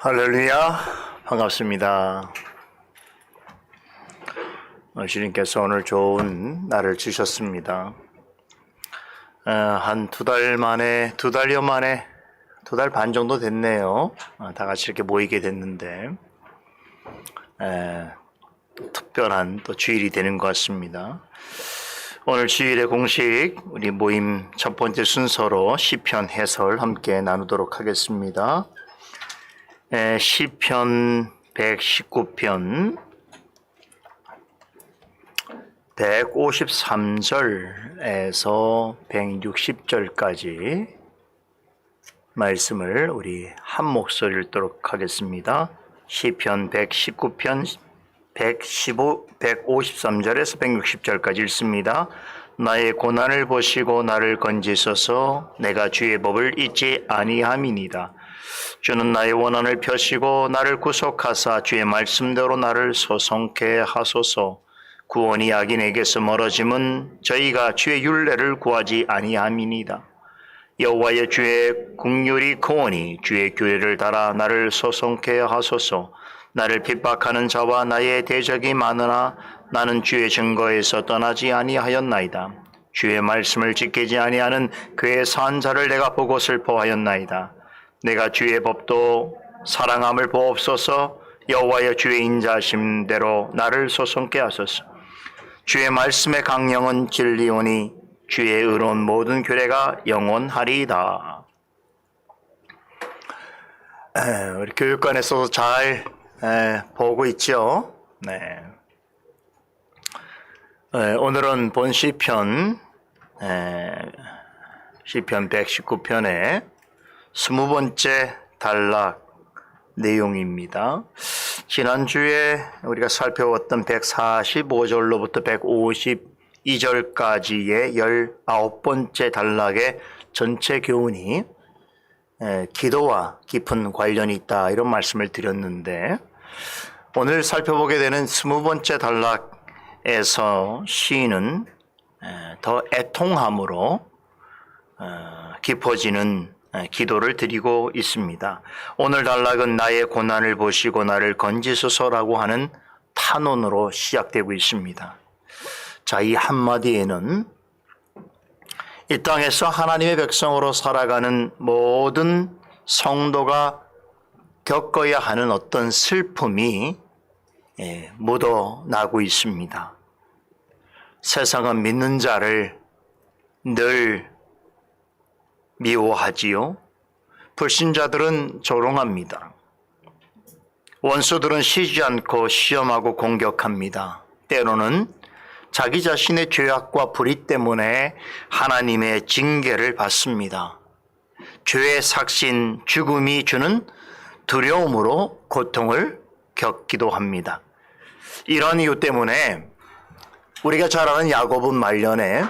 할렐루야, 반갑습니다. 주님께서 오늘 좋은 날을 주셨습니다. 한 두 달 만에, 두 달 반 정도 됐네요. 다 같이 이렇게 모이게 됐는데, 특별한 또 주일이 되는 것 같습니다. 오늘 주일의 공식, 우리 모임 첫 번째 순서로 시편 해설 함께 나누도록 하겠습니다. 시편 119편 153절에서 160절까지 말씀을 우리 한 목소리를 읽도록 하겠습니다. 시편 119편 153절에서 160절까지 읽습니다. 나의 고난을 보시고 나를 건지소서. 내가 주의 법을 잊지 아니함이니이다. 주는 나의 원한을 펴시고 나를 구속하사 주의 말씀대로 나를 소송케 하소서. 구원이 악인에게서 멀어짐은 저희가 주의 율례를 구하지 아니함이니이다. 여호와의 주의 긍휼이 크오니 주의 규례를 따라 나를 소송케 하소서. 나를 핍박하는 자와 나의 대적이 많으나 나는 주의 증거에서 떠나지 아니하였나이다. 주의 말씀을 지키지 아니하는 그의 산 자를 내가 보고 슬퍼하였나이다. 내가 주의 법도 사랑함을 보옵소서. 여호와의 주의 인자하심대로 나를 소송케 하소서. 주의 말씀의 강령은 진리오니 주의 의로운 모든 규례가 영원하리이다. 우리 교육관에서도 잘 보고 있죠. 네. 오늘은 본 시편 119편의 20번째 단락 내용입니다. 지난주에 우리가 살펴봤던 145절로부터 152절까지의 19번째 단락의 전체 교훈이 기도와 깊은 관련이 있다, 이런 말씀을 드렸는데, 오늘 살펴보게 되는 20번째 단락에서 시인은 더 애통함으로 깊어지는 기도를 드리고 있습니다. 오늘 단락은 나의 고난을 보시고 나를 건지소서라고 하는 탄원으로 시작되고 있습니다. 자, 이 한마디에는 이 땅에서 하나님의 백성으로 살아가는 모든 성도가 겪어야 하는 어떤 슬픔이 묻어나고 있습니다. 세상은 믿는 자를 늘 미워하지요. 불신자들은 조롱합니다. 원수들은 쉬지 않고 시험하고 공격합니다. 때로는 자기 자신의 죄악과 불의 때문에 하나님의 징계를 받습니다. 죄의 삭신, 죽음이 주는 두려움으로 고통을 겪기도 합니다. 이런 이유 때문에 우리가 잘 아는 야고보 말년에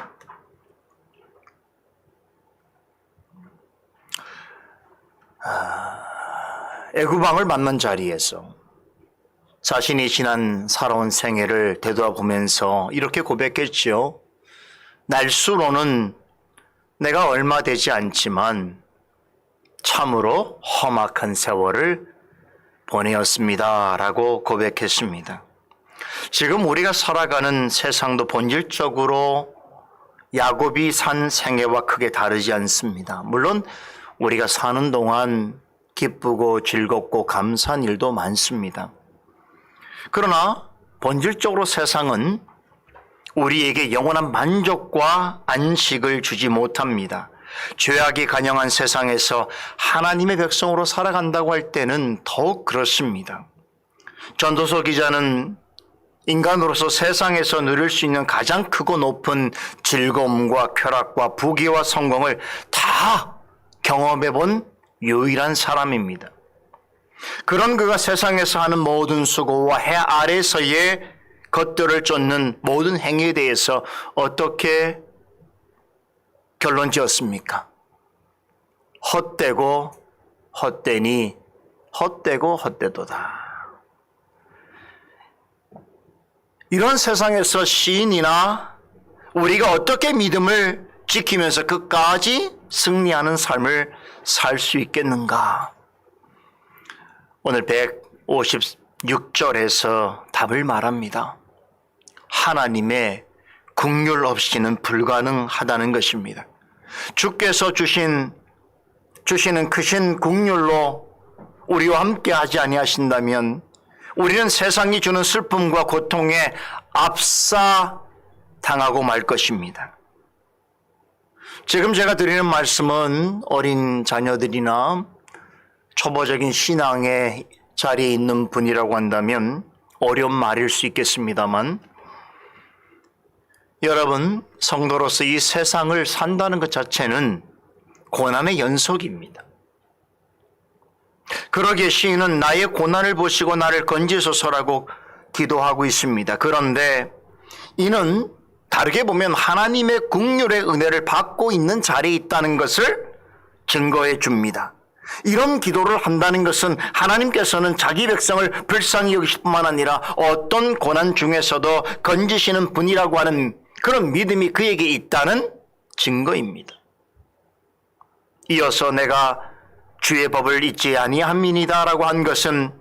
애구방을 만난 자리에서 자신이 지난 살아온 생애를 되돌아보면서 이렇게 고백했지요. 날수로는 내가 얼마 되지 않지만 참으로 험악한 세월을 보내었습니다 라고 고백했습니다. 지금 우리가 살아가는 세상도 본질적으로 야곱이 산 생애와 크게 다르지 않습니다. 물론 우리가 사는 동안 기쁘고 즐겁고 감사한 일도 많습니다. 그러나 본질적으로 세상은 우리에게 영원한 만족과 안식을 주지 못합니다. 죄악이 간영한 세상에서 하나님의 백성으로 살아간다고 할 때는 더욱 그렇습니다. 전도서 기자는 인간으로서 세상에서 누릴 수 있는 가장 크고 높은 즐거움과 쾌락과 부귀와 성공을 다 경험해 본 유일한 사람입니다. 그런 그가 세상에서 하는 모든 수고와 해 아래서의 것들을 쫓는 모든 행위에 대해서 어떻게 결론 지었습니까? 헛되고 헛되니 헛되고 헛되도다. 이런 세상에서 시인이나 우리가 어떻게 믿음을 지키면서 끝까지 승리하는 삶을 살 수 있겠는가? 오늘 156절에서 답을 말합니다. 하나님의 긍휼 없이는 불가능하다는 것입니다. 주께서 주시는 크신 긍휼로 우리와 함께 하지 아니하신다면 우리는 세상이 주는 슬픔과 고통에 압사 당하고 말 것입니다. 지금 제가 드리는 말씀은 어린 자녀들이나 초보적인 신앙의 자리에 있는 분이라고 한다면 어려운 말일 수 있겠습니다만, 여러분, 성도로서 이 세상을 산다는 것 자체는 고난의 연속입니다. 그러기에 시인은 나의 고난을 보시고 나를 건지소서라고 기도하고 있습니다. 그런데 이는 다르게 보면 하나님의 긍휼의 은혜를 받고 있는 자리에 있다는 것을 증거해 줍니다. 이런 기도를 한다는 것은 하나님께서는 자기 백성을 불쌍히 여기실 뿐만 아니라 어떤 고난 중에서도 건지시는 분이라고 하는 그런 믿음이 그에게 있다는 증거입니다. 이어서 내가 주의 법을 잊지 아니함이니다라고 한 것은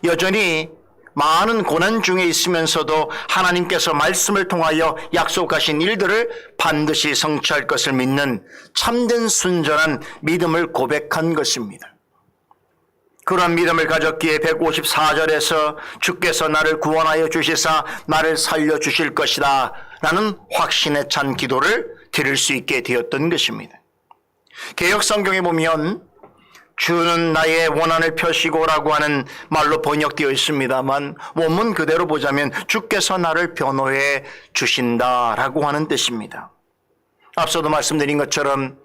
여전히 많은 고난 중에 있으면서도 하나님께서 말씀을 통하여 약속하신 일들을 반드시 성취할 것을 믿는 참된 순전한 믿음을 고백한 것입니다. 그러한 믿음을 가졌기에 154절에서 주께서 나를 구원하여 주시사 나를 살려주실 것이다 라는 확신에 찬 기도를 드릴 수 있게 되었던 것입니다. 개역 성경에 보면 주는 나의 원한을 펴시고라고 하는 말로 번역되어 있습니다만 원문 그대로 보자면 주께서 나를 변호해 주신다라고 하는 뜻입니다. 앞서도 말씀드린 것처럼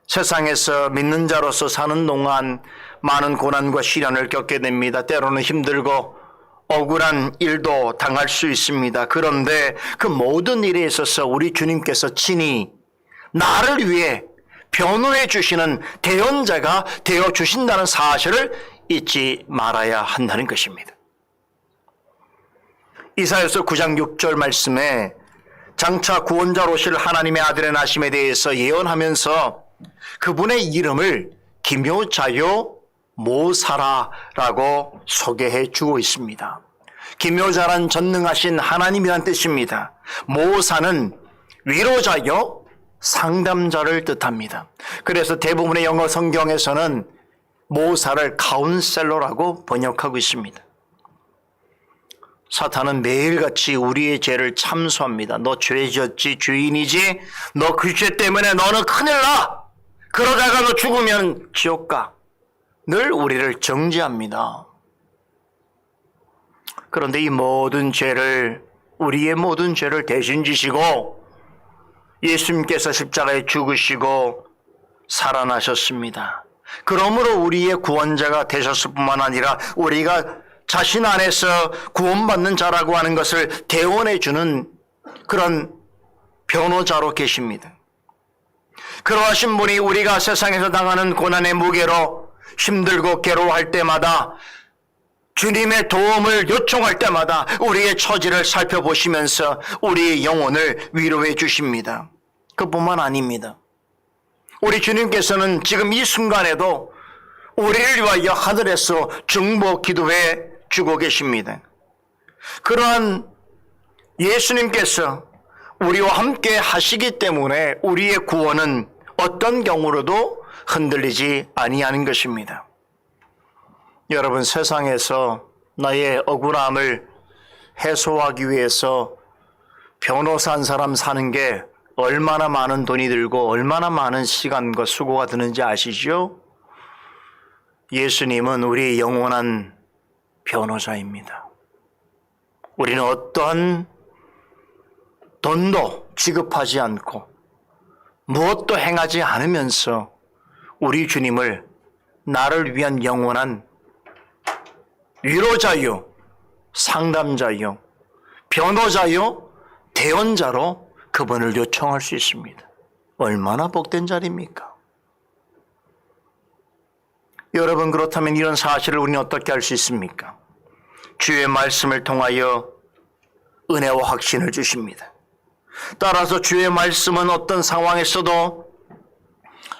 세상에서 믿는 자로서 사는 동안 많은 고난과 시련을 겪게 됩니다. 때로는 힘들고 억울한 일도 당할 수 있습니다. 그런데 그 모든 일에 있어서 우리 주님께서 친히 나를 위해 변호해 주시는 대언자가 되어 주신다는 사실을 잊지 말아야 한다는 것입니다. 이사야서 9장 6절 말씀에 장차 구원자로 오실 하나님의 아들의 나심에 대해서 예언하면서 그분의 이름을 기묘자요 모사라라고 소개해 주고 있습니다. 기묘자란 전능하신 하나님이란 뜻입니다. 모사는 위로자요 상담자를 뜻합니다. 그래서 대부분의 영어 성경에서는 모사를 카운셀러라고 번역하고 있습니다. 사탄은 매일같이 우리의 죄를 참수합니다. 너 죄졌지, 죄인이지, 너 그 죄 때문에 너는 큰일 나, 그러다가 너 죽으면 지옥 가, 늘 우리를 정죄합니다. 그런데 이 모든 죄를, 우리의 모든 죄를 대신 지시고 예수님께서 십자가에 죽으시고 살아나셨습니다. 그러므로 우리의 구원자가 되셨을 뿐만 아니라 우리가 자신 안에서 구원받는 자라고 하는 것을 대언해 주는 그런 변호자로 계십니다. 그러하신 분이 우리가 세상에서 당하는 고난의 무게로 힘들고 괴로워할 때마다 주님의 도움을 요청할 때마다 우리의 처지를 살펴보시면서 우리의 영혼을 위로해 주십니다. 그뿐만 아닙니다. 우리 주님께서는 지금 이 순간에도 우리를 위하여 하늘에서 중보 기도해 주고 계십니다. 그러한 예수님께서 우리와 함께 하시기 때문에 우리의 구원은 어떤 경우로도 흔들리지 아니하는 것입니다. 여러분, 세상에서 나의 억울함을 해소하기 위해서 변호사 한 사람 사는 게 얼마나 많은 돈이 들고 얼마나 많은 시간과 수고가 드는지 아시죠? 예수님은 우리의 영원한 변호사입니다. 우리는 어떠한 돈도 지급하지 않고 무엇도 행하지 않으면서 우리 주님을 나를 위한 영원한 위로자요, 상담자요, 변호자요, 대언자로 그분을 요청할 수 있습니다. 얼마나 복된 자리입니까? 여러분, 그렇다면 이런 사실을 우리는 어떻게 할 수 있습니까? 주의 말씀을 통하여 은혜와 확신을 주십니다. 따라서 주의 말씀은 어떤 상황에서도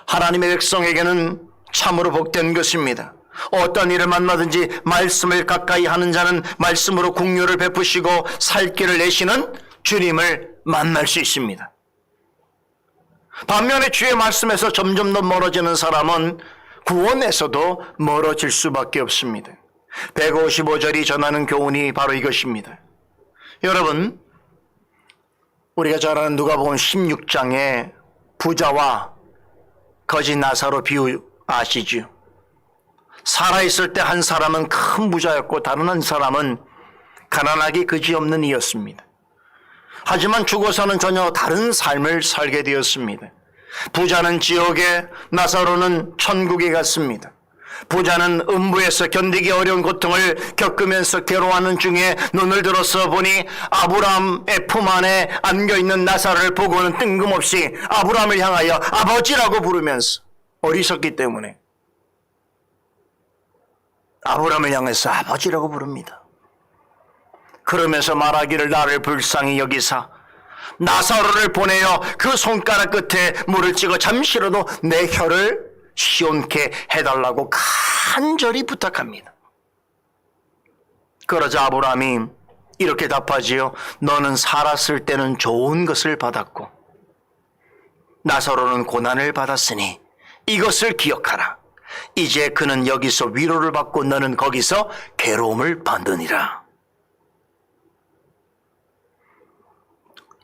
하나님의 백성에게는 참으로 복된 것입니다. 어떤 일을 만나든지 말씀을 가까이 하는 자는 말씀으로 긍휼을 베푸시고 살 길을 내시는 주님을 만날 수 있습니다. 반면에 주의 말씀에서 점점 더 멀어지는 사람은 구원에서도 멀어질 수밖에 없습니다. 155절이 전하는 교훈이 바로 이것입니다. 여러분, 우리가 잘 아는 누가복음 16장에 부자와 거지 나사로 비유 아시죠? 살아있을 때 한 사람은 큰 부자였고 다른 한 사람은 가난하기 그지없는 이였습니다. 하지만 죽어서는 전혀 다른 삶을 살게 되었습니다. 부자는 지옥에, 나사로는 천국에 갔습니다. 부자는 음부에서 견디기 어려운 고통을 겪으면서 괴로워하는 중에 눈을 들어서 보니 아브라함의 품 안에 안겨있는 나사로를 보고는 뜬금없이 아브라함을 향하여 아버지라고 부르면서, 어리석기 때문에 아브라함을 향해서 아버지라고 부릅니다. 그러면서 말하기를 나를 불쌍히 여기사 나사로를 보내어 그 손가락 끝에 물을 찍어 잠시라도 내 혀를 시원케 해달라고 간절히 부탁합니다. 그러자 아브라함이 이렇게 답하지요. 너는 살았을 때는 좋은 것을 받았고 나사로는 고난을 받았으니 이것을 기억하라. 이제 그는 여기서 위로를 받고 너는 거기서 괴로움을 받으니라.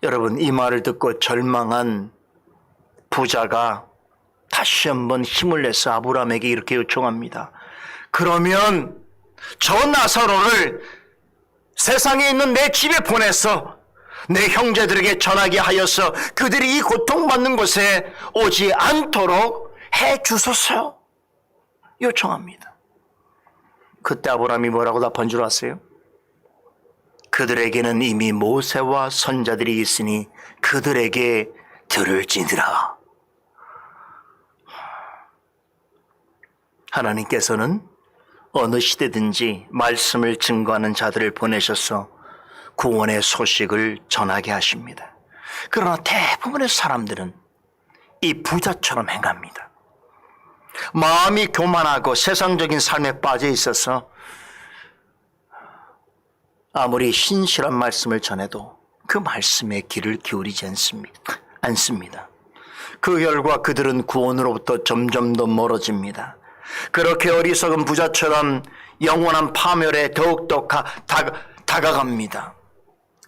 여러분, 이 말을 듣고 절망한 부자가 다시 한번 힘을 내서 아브라함에게 이렇게 요청합니다. 그러면 저 나사로를 세상에 있는 내 집에 보내서 내 형제들에게 전하게 하여서 그들이 이 고통받는 곳에 오지 않도록 해 주소서 요청합니다. 그때 아브라함이 뭐라고 답한 줄 아세요? 그들에게는 이미 모세와 선자들이 있으니 그들에게 들을지니라. 하나님께서는 어느 시대든지 말씀을 증거하는 자들을 보내셔서 구원의 소식을 전하게 하십니다. 그러나 대부분의 사람들은 이 부자처럼 행합니다. 마음이 교만하고 세상적인 삶에 빠져 있어서 아무리 신실한 말씀을 전해도 그 말씀에 귀를 기울이지 않습니다. 그 결과 그들은 구원으로부터 점점 더 멀어집니다. 그렇게 어리석은 부자처럼 영원한 파멸에 더욱더 다가갑니다.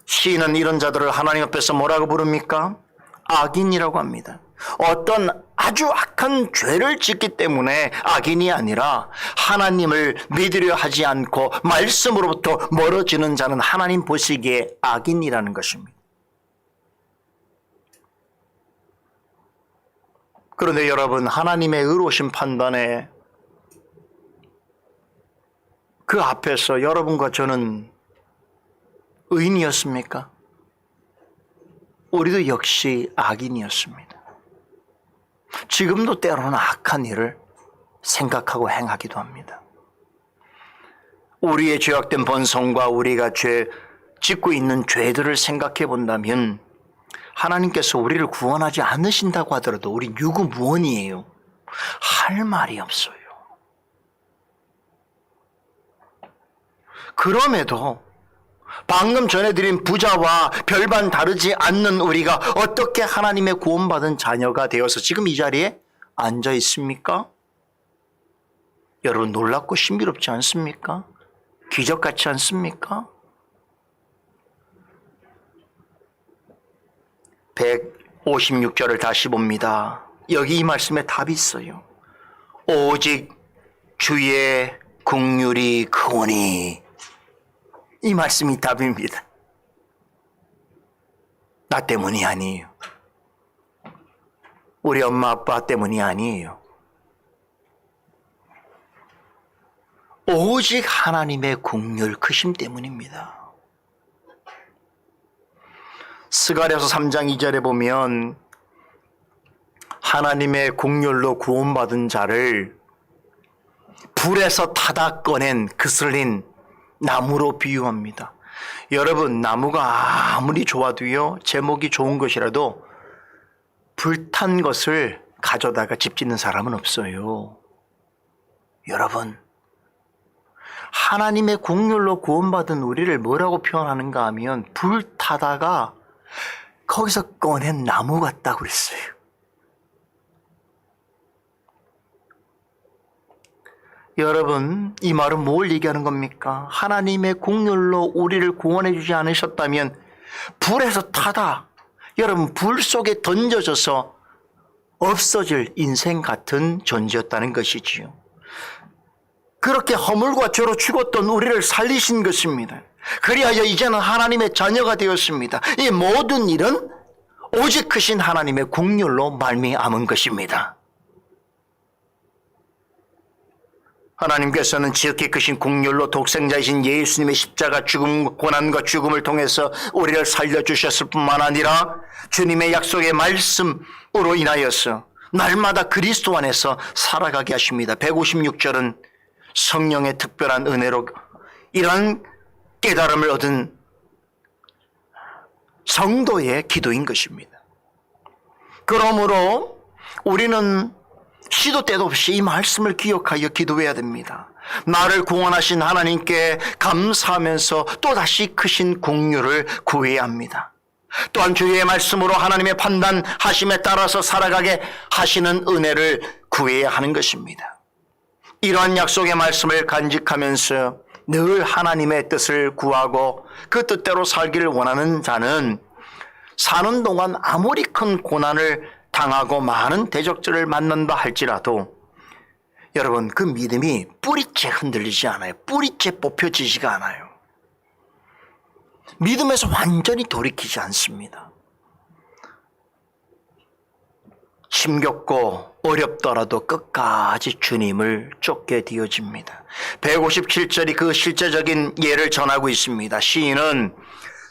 시인은 이런 자들을 하나님 앞에서 뭐라고 부릅니까? 악인이라고 합니다. 어떤 아주 악한 죄를 짓기 때문에 악인이 아니라 하나님을 믿으려 하지 않고 말씀으로부터 멀어지는 자는 하나님 보시기에 악인이라는 것입니다. 그런데 여러분, 하나님의 의로우신 판단에 그 앞에서 여러분과 저는 의인이었습니까? 우리도 역시 악인이었습니다. 지금도 때로는 악한 일을 생각하고 행하기도 합니다. 우리의 죄악된 본성과 우리가 짓고 있는 죄들을 생각해 본다면 하나님께서 우리를 구원하지 않으신다고 하더라도 우리 유구무원이에요. 할 말이 없어요. 그럼에도 방금 전해드린 부자와 별반 다르지 않는 우리가 어떻게 하나님의 구원받은 자녀가 되어서 지금 이 자리에 앉아 있습니까? 여러분, 놀랍고 신비롭지 않습니까? 기적 같지 않습니까? 156절을 다시 봅니다. 여기 이 말씀에 답이 있어요. 오직 주의 긍휼이 크오니. 이 말씀이 답입니다. 나 때문이 아니에요. 우리 엄마 아빠 때문이 아니에요. 오직 하나님의 긍휼 크심 때문입니다. 스가랴서 3장 2절에 보면 하나님의 긍휼로 구원받은 자를 불에서 타다 꺼낸 그슬린 나무로 비유합니다. 여러분, 나무가 아무리 좋아도요, 제목이 좋은 것이라도 불탄 것을 가져다가 집 짓는 사람은 없어요. 여러분, 하나님의 긍휼로 구원받은 우리를 뭐라고 표현하는가 하면 불타다가 거기서 꺼낸 나무 같다고 그랬어요. 여러분, 이 말은 뭘 얘기하는 겁니까? 하나님의 긍휼로 우리를 구원해 주지 않으셨다면 불에서 타다, 여러분 불 속에 던져져서 없어질 인생 같은 존재였다는 것이지요. 그렇게 허물과 죄로 죽었던 우리를 살리신 것입니다. 그리하여 이제는 하나님의 자녀가 되었습니다. 이 모든 일은 오직 크신 하나님의 긍휼로 말미암은 것입니다. 하나님께서는 지극히 크신 긍휼로 독생자이신 예수님의 십자가 죽음, 고난과 죽음을 통해서 우리를 살려주셨을 뿐만 아니라 주님의 약속의 말씀으로 인하여서 날마다 그리스도 안에서 살아가게 하십니다. 156절은 성령의 특별한 은혜로 이러한 깨달음을 얻은 성도의 기도인 것입니다. 그러므로 우리는 시도 때도 없이 이 말씀을 기억하여 기도해야 됩니다. 나를 구원하신 하나님께 감사하면서 또다시 크신 긍휼을 구해야 합니다. 또한 주의 말씀으로 하나님의 판단하심에 따라서 살아가게 하시는 은혜를 구해야 하는 것입니다. 이러한 약속의 말씀을 간직하면서 늘 하나님의 뜻을 구하고 그 뜻대로 살기를 원하는 자는 사는 동안 아무리 큰 고난을 당하고 많은 대적들을 만난다 할지라도 여러분 그 믿음이 뿌리째 흔들리지 않아요. 뿌리째 뽑혀지지가 않아요. 믿음에서 완전히 돌이키지 않습니다. 힘겹고 어렵더라도 끝까지 주님을 쫓게 되어집니다. 157절이 그 실제적인 예를 전하고 있습니다. 시인은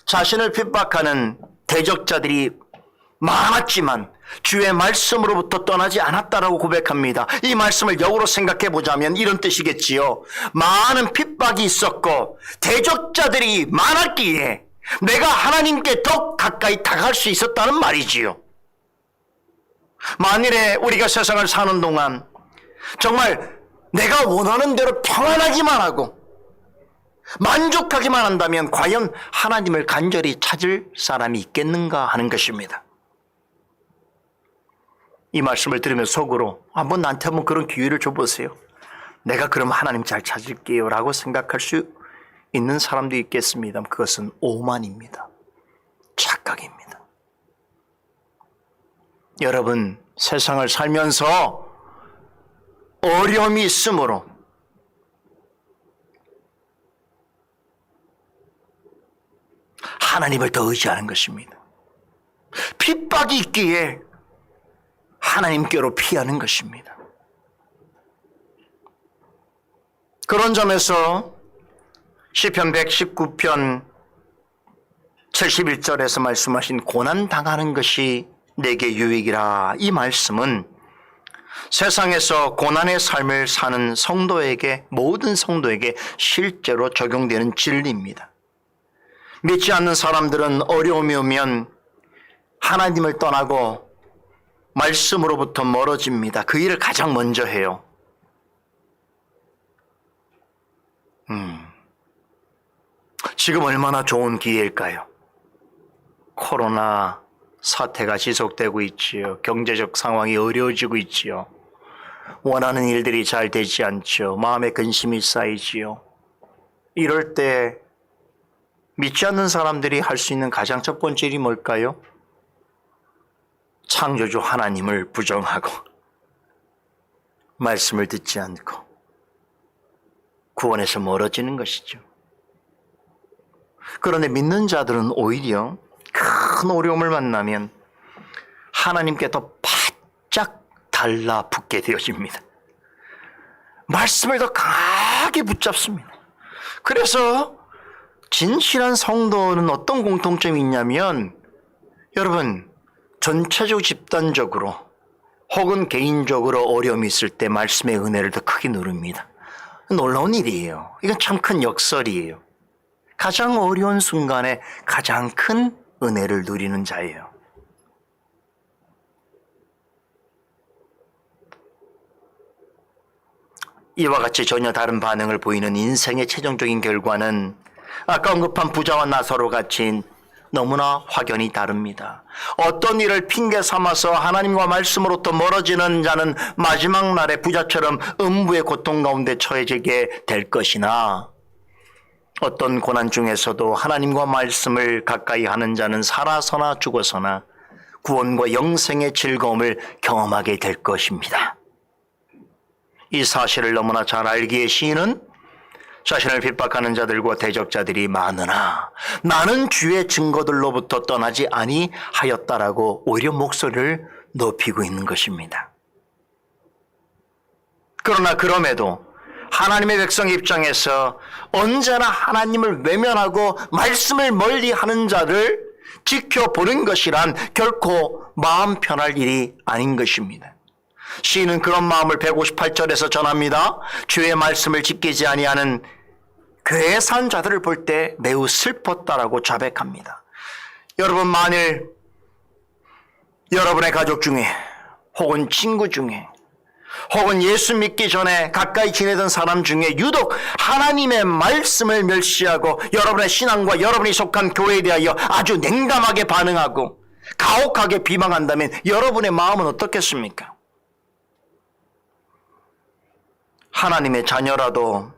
자신을 핍박하는 대적자들이 많았지만 주의 말씀으로부터 떠나지 않았다라고 고백합니다. 이 말씀을 역으로 생각해 보자면 이런 뜻이겠지요. 많은 핍박이 있었고 대적자들이 많았기에 내가 하나님께 더 가까이 다가갈 수 있었다는 말이지요. 만일에 우리가 세상을 사는 동안 정말 내가 원하는 대로 평안하기만 하고 만족하기만 한다면 과연 하나님을 간절히 찾을 사람이 있겠는가 하는 것입니다. 이 말씀을 들으면 속으로 나한테 한번 그런 기회를 줘보세요. 내가 그럼 하나님 잘 찾을게요 라고 생각할 수 있는 사람도 있겠습니다. 그것은 오만입니다. 착각입니다. 여러분, 세상을 살면서 어려움이 있으므로 하나님을 더 의지하는 것입니다. 핍박이 있기에 하나님께로 피하는 것입니다. 그런 점에서 시편 119편 71절에서 말씀하신 고난당하는 것이 내게 유익이라, 이 말씀은 세상에서 고난의 삶을 사는 성도에게, 모든 성도에게 실제로 적용되는 진리입니다. 믿지 않는 사람들은 어려움이 오면 하나님을 떠나고 말씀으로부터 멀어집니다. 그 일을 가장 먼저 해요. 지금 얼마나 좋은 기회일까요? 코로나 사태가 지속되고 있지요. 경제적 상황이 어려워지고 있지요. 원하는 일들이 잘 되지 않죠. 마음에 근심이 쌓이지요. 이럴 때 믿지 않는 사람들이 할 수 있는 가장 첫 번째 일이 뭘까요? 창조주 하나님을 부정하고 말씀을 듣지 않고 구원에서 멀어지는 것이죠. 그런데 믿는 자들은 오히려 큰 어려움을 만나면 하나님께 더 바짝 달라붙게 되어집니다. 말씀을 더 강하게 붙잡습니다. 그래서 진실한 성도는 어떤 공통점이 있냐면, 여러분, 전체적으로 집단적으로 혹은 개인적으로 어려움이 있을 때 말씀의 은혜를 더 크게 누릅니다. 놀라운 일이에요. 이건 참 큰 역설이에요. 가장 어려운 순간에 가장 큰 은혜를 누리는 자예요. 이와 같이 전혀 다른 반응을 보이는 인생의 최종적인 결과는 아까 언급한 부자와 나사로 같이 너무나 확연히 다릅니다. 어떤 일을 핑계 삼아서 하나님과 말씀으로부터 멀어지는 자는 마지막 날에 부자처럼 음부의 고통 가운데 처해지게 될 것이나, 어떤 고난 중에서도 하나님과 말씀을 가까이 하는 자는 살아서나 죽어서나 구원과 영생의 즐거움을 경험하게 될 것입니다. 이 사실을 너무나 잘 알기에 시인은 자신을 핍박하는 자들과 대적자들이 많으나 나는 주의 증거들로부터 떠나지 아니하였다라고 오히려 목소리를 높이고 있는 것입니다. 그러나 그럼에도 하나님의 백성 입장에서 언제나 하나님을 외면하고 말씀을 멀리하는 자를 지켜보는 것이란 결코 마음 편할 일이 아닌 것입니다. 시인은 그런 마음을 158절에서 전합니다. 주의 말씀을 지키지 아니하는 괴산 자들을 볼 때 매우 슬펐다라고 자백합니다. 여러분, 만일 여러분의 가족 중에 혹은 친구 중에 혹은 예수 믿기 전에 가까이 지내던 사람 중에 유독 하나님의 말씀을 멸시하고 여러분의 신앙과 여러분이 속한 교회에 대하여 아주 냉담하게 반응하고 가혹하게 비방한다면 여러분의 마음은 어떻겠습니까? 하나님의 자녀라도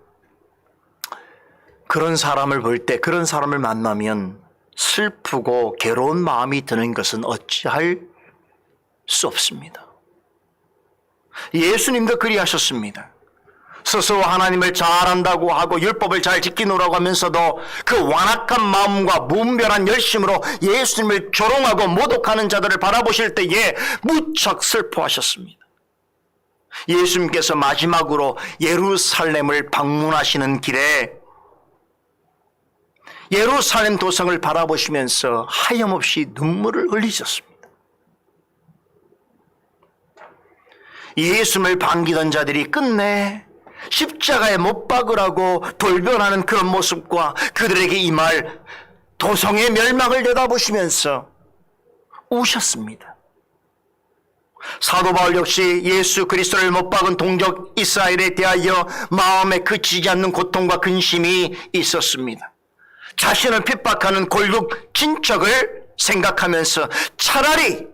그런 사람을 볼 때, 그런 사람을 만나면 슬프고 괴로운 마음이 드는 것은 어찌할 수 없습니다. 예수님도 그리하셨습니다. 스스로 하나님을 잘 안다고 하고 율법을 잘 지키노라고 하면서도 그 완악한 마음과 무분별한 열심으로 예수님을 조롱하고 모독하는 자들을 바라보실 때에 무척 슬퍼하셨습니다. 예수님께서 마지막으로 예루살렘을 방문하시는 길에 예루살렘 도성을 바라보시면서 하염없이 눈물을 흘리셨습니다. 예수님을 반기던 자들이 끝내 십자가에 못 박으라고 돌변하는 그런 모습과 그들에게 임할 도성의 멸망을 내다보시면서 우셨습니다. 사도 바울 역시 예수 그리스도를 못 박은 동족 이스라엘에 대하여 마음에 그치지 않는 고통과 근심이 있었습니다. 자신을 핍박하는 골국 친척을 생각하면서 차라리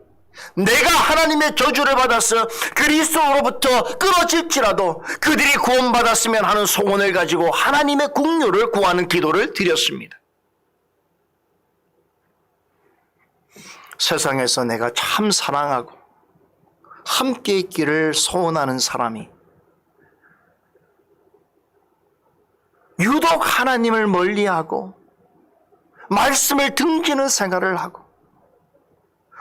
내가 하나님의 저주를 받아서 그리스도로부터 끊어질지라도 그들이 구원받았으면 하는 소원을 가지고 하나님의 긍휼을 구하는 기도를 드렸습니다. 세상에서 내가 참 사랑하고 함께 있기를 소원하는 사람이 유독 하나님을 멀리하고 말씀을 등지는 생활을 하고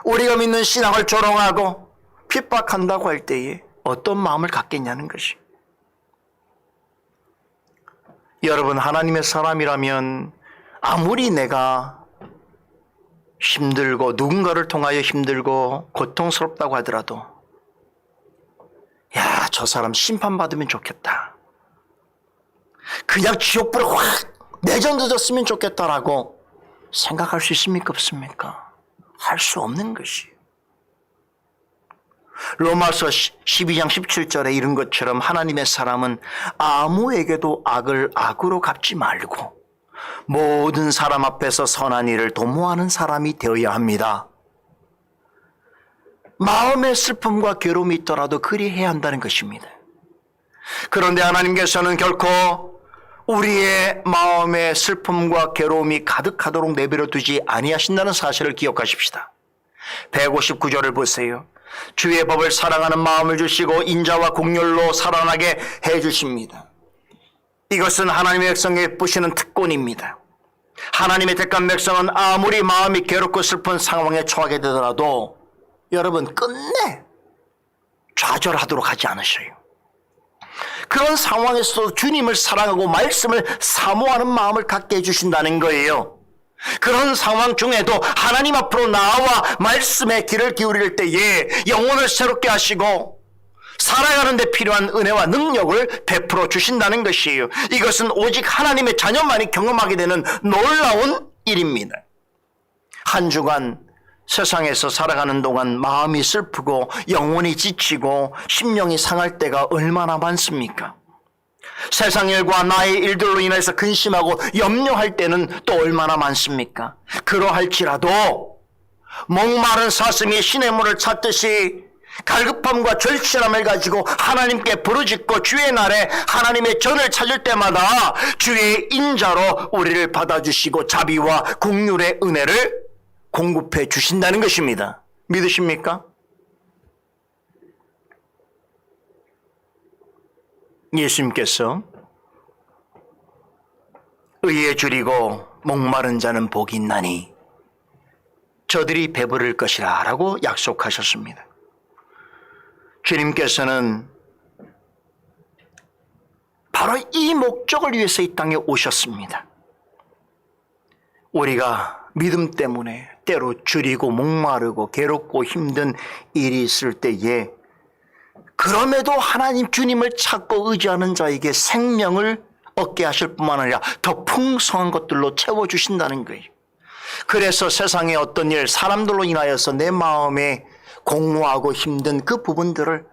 우리가 믿는 신앙을 조롱하고 핍박한다고 할 때에 어떤 마음을 갖겠냐는 것이. 여러분, 하나님의 사람이라면 아무리 내가 힘들고 누군가를 통하여 힘들고 고통스럽다고 하더라도 야, 저 사람 심판받으면 좋겠다, 그냥 지옥불에 확 내던져졌으면 좋겠다라고 생각할 수 있습니까? 없습니까? 할 수 없는 것이. 로마서 12장 17절에 이런 것처럼 하나님의 사람은 아무에게도 악을 악으로 갚지 말고 모든 사람 앞에서 선한 일을 도모하는 사람이 되어야 합니다. 마음의 슬픔과 괴로움이 있더라도 그리해야 한다는 것입니다. 그런데 하나님께서는 결코 우리의 마음에 슬픔과 괴로움이 가득하도록 내버려 두지 아니하신다는 사실을 기억하십시다. 159절을 보세요. 주의 법을 사랑하는 마음을 주시고 인자와 긍휼로 살아나게 해주십니다. 이것은 하나님의 백성에 베푸시는 특권입니다. 하나님의 택한 백성은 아무리 마음이 괴롭고 슬픈 상황에 처하게 되더라도 여러분 끝내 좌절하도록 하지 않으셔요. 그런 상황에서도 주님을 사랑하고 말씀을 사모하는 마음을 갖게 해주신다는 거예요. 그런 상황 중에도 하나님 앞으로 나와 말씀의 귀를 기울일 때에 영혼을 새롭게 하시고 살아가는 데 필요한 은혜와 능력을 베풀어 주신다는 것이에요. 이것은 오직 하나님의 자녀만이 경험하게 되는 놀라운 일입니다. 한 주간 세상에서 살아가는 동안 마음이 슬프고 영혼이 지치고 심령이 상할 때가 얼마나 많습니까? 세상 일과 나의 일들로 인해서 근심하고 염려할 때는 또 얼마나 많습니까? 그러할지라도 목마른 사슴이 시냇물을 찾듯이 갈급함과 절실함을 가지고 하나님께 부르짖고 주의 날에 하나님의 전을 찾을 때마다 주의 인자로 우리를 받아주시고 자비와 긍휼의 은혜를 공급해 주신다는 것입니다. 믿으십니까? 예수님께서 의에 줄이고 목마른 자는 복이 있나니 저들이 배부를 것이라 라고 약속하셨습니다. 주님께서는 바로 이 목적을 위해서 이 땅에 오셨습니다. 우리가 믿음 때문에 때로 줄이고 목마르고 괴롭고 힘든 일이 있을 때에 그럼에도 하나님 주님을 찾고 의지하는 자에게 생명을 얻게 하실 뿐만 아니라 더 풍성한 것들로 채워주신다는 거예요. 그래서 세상의 어떤 일, 사람들로 인하여서 내 마음에 공허하고 힘든 그 부분들을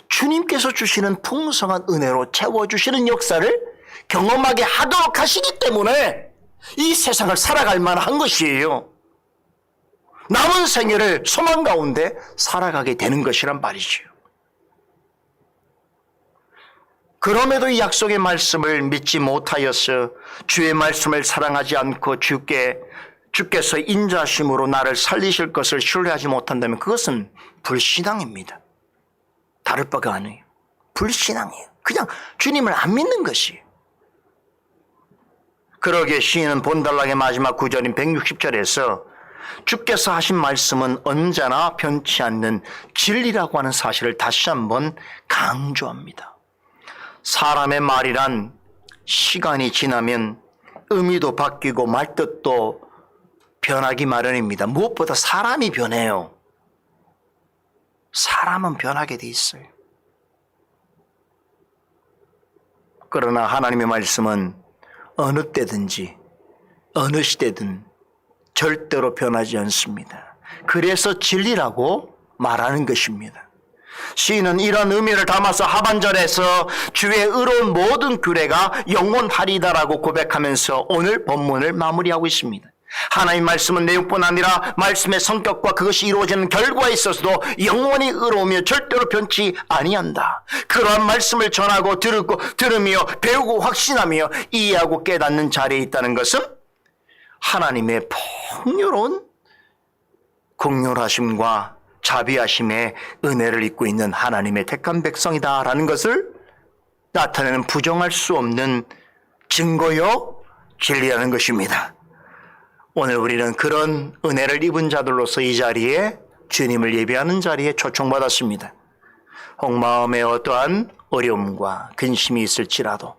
주님께서 주시는 풍성한 은혜로 채워주시는 역사를 경험하게 하도록 하시기 때문에 이 세상을 살아갈 만한 것이에요. 남은 생애를 소망 가운데 살아가게 되는 것이란 말이죠. 그럼에도 이 약속의 말씀을 믿지 못하여서 주의 말씀을 사랑하지 않고 주께서 인자심으로 나를 살리실 것을 신뢰하지 못한다면 그것은 불신앙입니다. 다를 바가 아니에요. 불신앙이에요. 그냥 주님을 안 믿는 것이에요. 그러기에 시인은 본달락의 마지막 구절인 160절에서 주께서 하신 말씀은 언제나 변치 않는 진리라고 하는 사실을 다시 한번 강조합니다. 사람의 말이란 시간이 지나면 의미도 바뀌고 말뜻도 변하기 마련입니다. 무엇보다 사람이 변해요. 사람은 변하게 돼 있어요. 그러나 하나님의 말씀은 어느 때든지 어느 시대든 절대로 변하지 않습니다. 그래서 진리라고 말하는 것입니다. 시인은 이런 의미를 담아서 하반절에서 주의 의로운 모든 규례가 영원하리다라고 고백하면서 오늘 본문을 마무리하고 있습니다. 하나님 말씀은 내용뿐 아니라 말씀의 성격과 그것이 이루어지는 결과에 있어서도 영원히 의로우며 절대로 변치 아니한다. 그러한 말씀을 전하고 들으며 배우고 확신하며 이해하고 깨닫는 자리에 있다는 것은 하나님의 풍요로운 긍휼하심과 자비하심의 은혜를 입고 있는 하나님의 택한 백성이다라는 것을 나타내는 부정할 수 없는 증거요 진리라는 것입니다. 오늘 우리는 그런 은혜를 입은 자들로서 이 자리에 주님을 예배하는 자리에 초청받았습니다. 혹마음에 어떠한 어려움과 근심이 있을지라도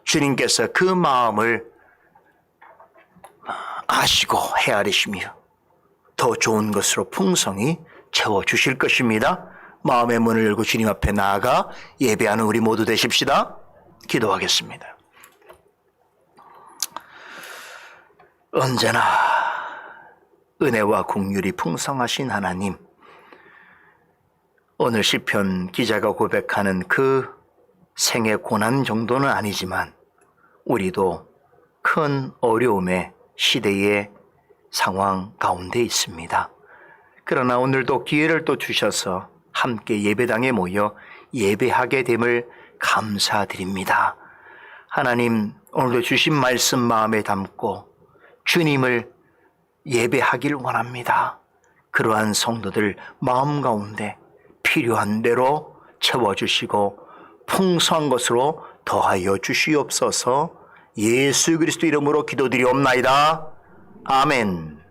주님께서 그 마음을 아시고 헤아리시며 더 좋은 것으로 풍성히 채워주실 것입니다. 마음의 문을 열고 주님 앞에 나아가 예배하는 우리 모두 되십시다. 기도하겠습니다. 언제나 은혜와 긍휼이 풍성하신 하나님, 오늘 시편 기자가 고백하는 그 생의 고난 정도는 아니지만 우리도 큰 어려움의 시대의 상황 가운데 있습니다. 그러나 오늘도 기회를 또 주셔서 함께 예배당에 모여 예배하게 됨을 감사드립니다. 하나님, 오늘도 주신 말씀 마음에 담고 주님을 예배하길 원합니다. 그러한 성도들 마음 가운데 필요한 대로 채워주시고 풍성한 것으로 더하여 주시옵소서. 예수 그리스도 이름으로 기도드리옵나이다. 아멘.